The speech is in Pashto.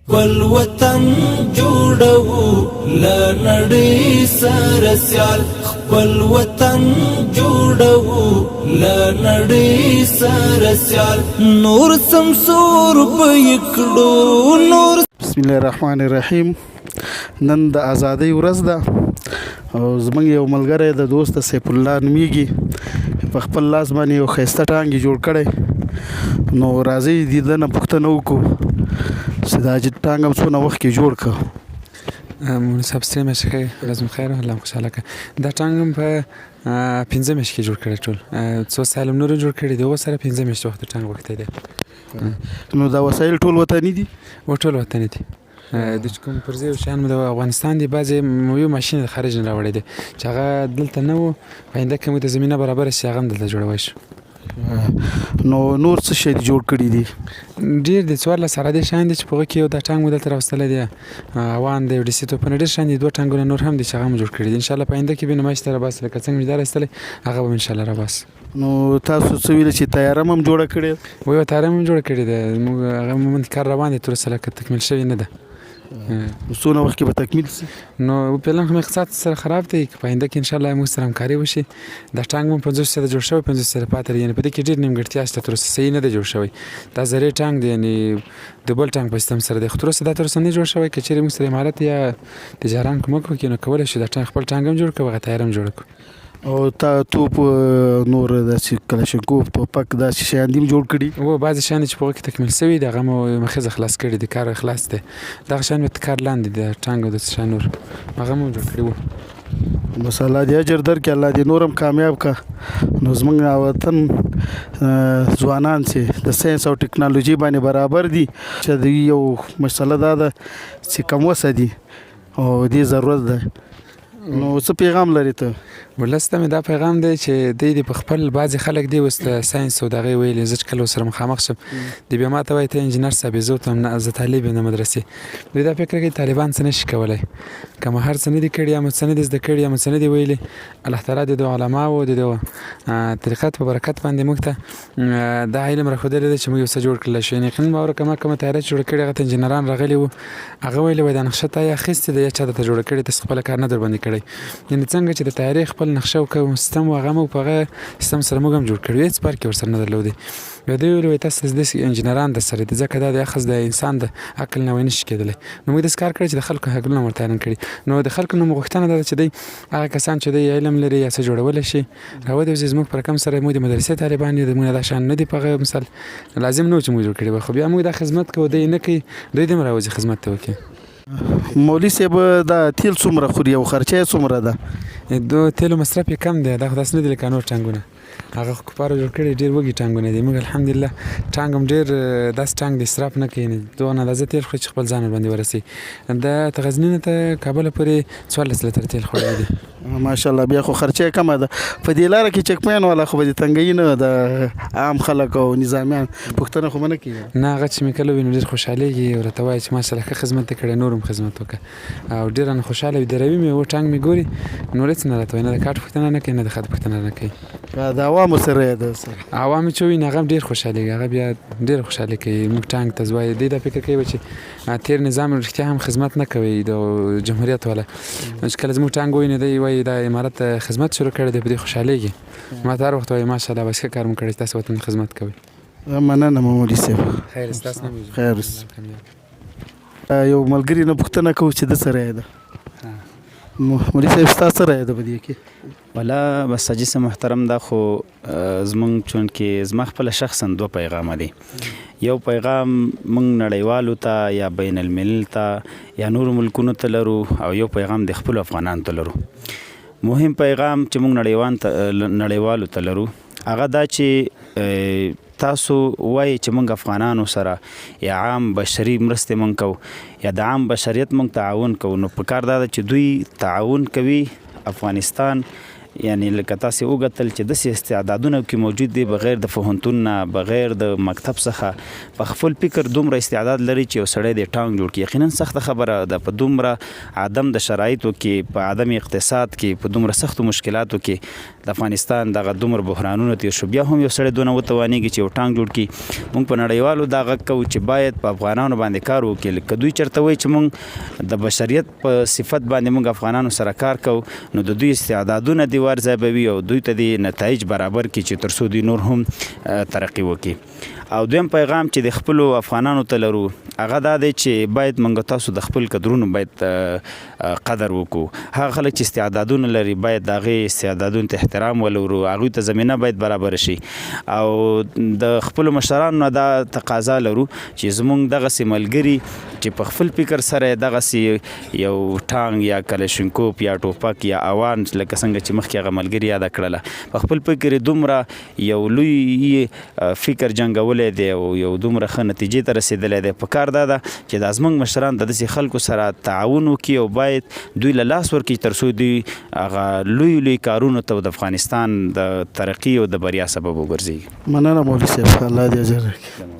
خپل وطن جوړو له نړۍ سره سیال خپل وطن جوړو له نړۍ سره سیال نور سمسور پېکړو نور. بسم الله الرحمن الرحیم. نن د ازادۍ ورځ ده او زمونږ یو ملګری د دوست سیف الله نومیږي په خپل لاس باندې یو ښایسته ټانګ جوړ کړی. نو راځئ د ده نه پوښتنه وکړو چې دا ټانګ هم څونه وخت کې جوړ کړ. مولوي صاحب ستړی مه شئ، ورځ مو خیر، الله مو خوشحاله کړه. دا ټانګ هم په 15 میاشتې کې جوړ کړی ټول. څو سال هم نورو جوړ کړي دي، هغو سره 15 میاشتې وخت د ټانګ وختی دی. نو دا وسایل ټول وطني دي؟ ټول وطني دي. د کوم پر ځای شیان مو د افغانستان دي، بعضې یو ماشین د خارج نه راوړی دی چې هغه دلته نه و. په آینده کې موږ ته زمینه برابره شي هغه هم دلته جوړوی شو. نو نور څه شی جوړ کړي دي؟ ډېر دي، 14 عادي شیان دي چې په هغه کې یو دا ټانګ مو دلته راوستلی دی، اوان دی، ډیسي توپونه، ډېر شیان دي. 2 ټانګونه نور هم دي چې هغه هم جوړ کړي دي. انشاءالله په آینده کې به نمایش ته راباسي، لکه څنګه چې دا راایستلی هغه به انشاءالله راباسي. نو تاسو څه ویل چې تیاره هم جوړه کړې؟ یوه تیاره هم جوړه کړې ده، موږ هغه مومنت کار روان دی، تر اوسه لکه تکمیل شوې نه ده. څونه وخت کې به تکمیل شي؟ نو فعلا خو اقتصاد سره خراب دی، په آینده کې انشاءالله موږ سره همکاري وشي. دا ټانګ مو 50% جوړ شوی، 50% پاتې دی، یعنې په دې کې ډېر نیمګړتیا شته، تر اوسه صحیح نه دی جوړ شوی. دا زرې ټانګ دی، یعنې د بل ټانګ په سیستم سره دی، خو تر اوسه دا تر اوسه نه جوړ شوی. که چېرې موږ سره امارت یا تجاران کومک وکړي نو کولی شو دا ټانګ خپل ټانګ هم جوړ کړو، هغه تیاره هم جوړه کړو. او تا توپ نور داسې کلاشینکوف توپک داسې شیان دي جوړ کړي؟ و بعضې شیان چې په هغه کې تکمیل شوي دي هغه مو مخیزه خلاص کړي دي، کار خلاص دی. دغه شیان مې کار لاندې دي، ټانګ او داسې شیان نور هغه مو جوړ کړي وو. بس الله دې اجر درکړي، الله دې نور هم کامیاب کړه. نو زموږ وطن ځوانان چې د ساینس او ټکنالوژي باندې برابر دي، چې د یو مسله دا ده چې کم وسه دي او دې ضرورت ده. نو څه پیغام لري ته؟ ولس ته مې دا پیغام دی چې دوی د په خپل بعضې خلک دی اوس د ساینس او د هغې ویلي، زه چې کله ورسره مخامخ شم دوی بیا ما ته وایي ته انجینر صاحب یې، زه ورته وایم نه زه طالب یم د مدرسې. دوی دا فکر کوي طالبان څه نشي کولی، که مو هر څه نه دي کړي یا مو څه نه دي زده کړي یا مو څه نه دي ویلي، الله تعالی د دغو علماو د دغو طریقت په برکت باندې موږ ته دا علم راښودلی دی چې موږ یو څه جوړ کړلی شو. یعنې یقینا باور کومه کومه تیاره چې جوړه کړې هغه ته انجینران راغلي وو، هغه ویلي وایي دا نقشه تا یا اخیستې ده یا چا درته جوړه کړې، تاسو خپله کار نه در باندې کړی. یعنې څنګه چې د طیارې خپل نقشه او سیستم و هغه موږ په هغه سیستم سره موږ هم جوړ کړی، هېڅ فرق یې ورسره نه درلودی. بیا دوی ویلي وایي تاسو داسې انجینران درسره دي، ځکه دا د اخذ د انسان د عقل نه نشي کېدلی. نو موږ داسې کار کړی چې د خلکو عقلونه ورته حیران کړي. نو د خلکو نه مو غوښتنه دا ده چې دوی هغه کسان چې دوی علم لري یا څه جوړولی شي راودوځي زموږ په رقم سره. موږ د مدرسې طالبان یو، موږ دا شیان نه دي په هغه مثال لازم نه و چې موږ جوړ کړي وي، خو بیا موږ دا خدمت کوو، دوی نه کوي، دوی دې هم راوځي خدمت ته وکړي. مولوي صاحب دا تیل څومره خوري او خرچه یې څومره ده؟ د تیلو مصرف یې کم دی، دا خو داسې نه دي لکه نور ټانګونه، هغه خو کفارو جوړ کړي ډېر وږي ټانګونه دي. موږ الحمدلله ټانګ هم ډېر داسې ټانګ دی اسراف نه کوي، دغه اندازه تیل خوري چې خپل ځان ورباندې ورسوي. دا ته غزني نه ته کابله پورې 14 لیتره تیل خوړلی دی. ماشاءالله. بیا خو خرچه کمه ده. په دې لاره کې چک پوین والا خو به دې تنګوي نه، د عام خلک او نظامیان پوښتنه خو به نه کوي؟ نه، هغه چې مې کله وینو ډېر خوشحالېږي، ورته وایي چې ماشاءالله ښه خدمت دې کړی، نور هم خدمت وکړه. او ډېر رانه خوشحاله وي. دروي مې و ټانګ مې ګوري نور هېڅ نه راته وایي، نه د کارت پوښتنه نه کوي نه د خط پوښتنه نه کوي. د عوامو سره یې ده؟ عوامو چې وویني هغه هم ډېر خوشحالېږي، هغه بیا ډېر خوشحالي کوي. موږ ټانګ ته وایي دوی دا فکر کوي چې تېر نظام رښتیا هم خدمت نه کوي د جمهوریت والا، چې کله زموږ ټانګ وویني دوی وایي دا امارت خدمت شروع کړی دی، په دې خوشحالېږي. ما ته هر وخت وایي ماشاءالله بس ښه کار مو کړی چې تاسو وطن خدمت کوئ. مننه مولوي صاحب. خیر ستاسو نه وي. خیر. یو ملګري نه پوښتنه کوو چې د څه رایه ده؟ مولوي صاحب ستا څه رایه ده په دې کې؟ والا بس حاجي صاحب محترم، دا خو زمونږ چونکې زما خپله شخصا 2 پیغامه دي. یو پیغام موږ نړیوالو ته یا بین الملل ته یا نورو ملکونو ته لرو، او یو پیغام د خپلو افغانانو ته لرو. مهم پیغام چې موږ نړیوالو ته لرو هغه دا چې تاسو وایي چې موږ افغانانو سره یا عام بشري مرستې موږ کوو یا د عام بشریت موږ تعاون کوو، نو پکار دا ده چې دوی تعاون کوي افغانستان یعنی لکه تاسې وګتل چې داسې استعدادونه کې موجود دي بغیر د پوهنتون نه بغیر د مکتب څخه په خپل فکر دومره استعداد لري چې یو سړی د ټانګ جوړ کړي. یقینا سخته خبره ده په دومره عدم د شرایطو کې په عدم اقتصاد کې په دومره سختو مشکلاتو کې د افغانستان دغه دومره بحرانونو تیر شو بیا هم یو سړی دونه وتوانېږي چې یو ټانګ جوړ کړي. موږ په نړیوالو دا غږ کوو چې باید په افغانانو باندې کار وکړي. که دوی چېرته وایي چې موږ د بشریت په صفت باندې موږ افغانانو سره کار کوو نو د دوی استعدادونه دې ورځای او دوی ته د نتایج برابر کړي چې تر څو دوی نور هم ترقي وکړي. او دویم پیغام چې د خپلو افغانانو ته لرو هغه دا دی چې باید موږ تاسو د خپل قدرونو باید قدر وکړو. هغه خلک چې استعدادونه لري باید د هغې استعدادونو ته احترام ولرو، هغوی ته زمینه باید برابر شي. او د خپلو مشرانو نه دا تقاضا لرو چې زموږ دغسې ملګري چې په خپل فکر سره دغسې یو ټانګ یا کلشینکوف یا ټوپک یا اوان لکه څنګه چې مخکې هغه ملګري یاده کړله په خپل فکر دومره یو لوی فکر جنګولی دی او یو دومره ښه نتیجې ته رسېدلی دی. په کار دا ده چې دا زموږ مشران د داسې خلکو سره تعاون وکړي او باید دوی له لاس ورکړي تر څو دوی هغه لوی کارونو ته د افغانستان د ترقي او د بریا سبب وګرځي. مننه مولوي صاحب، الله دې اجر ورکړي.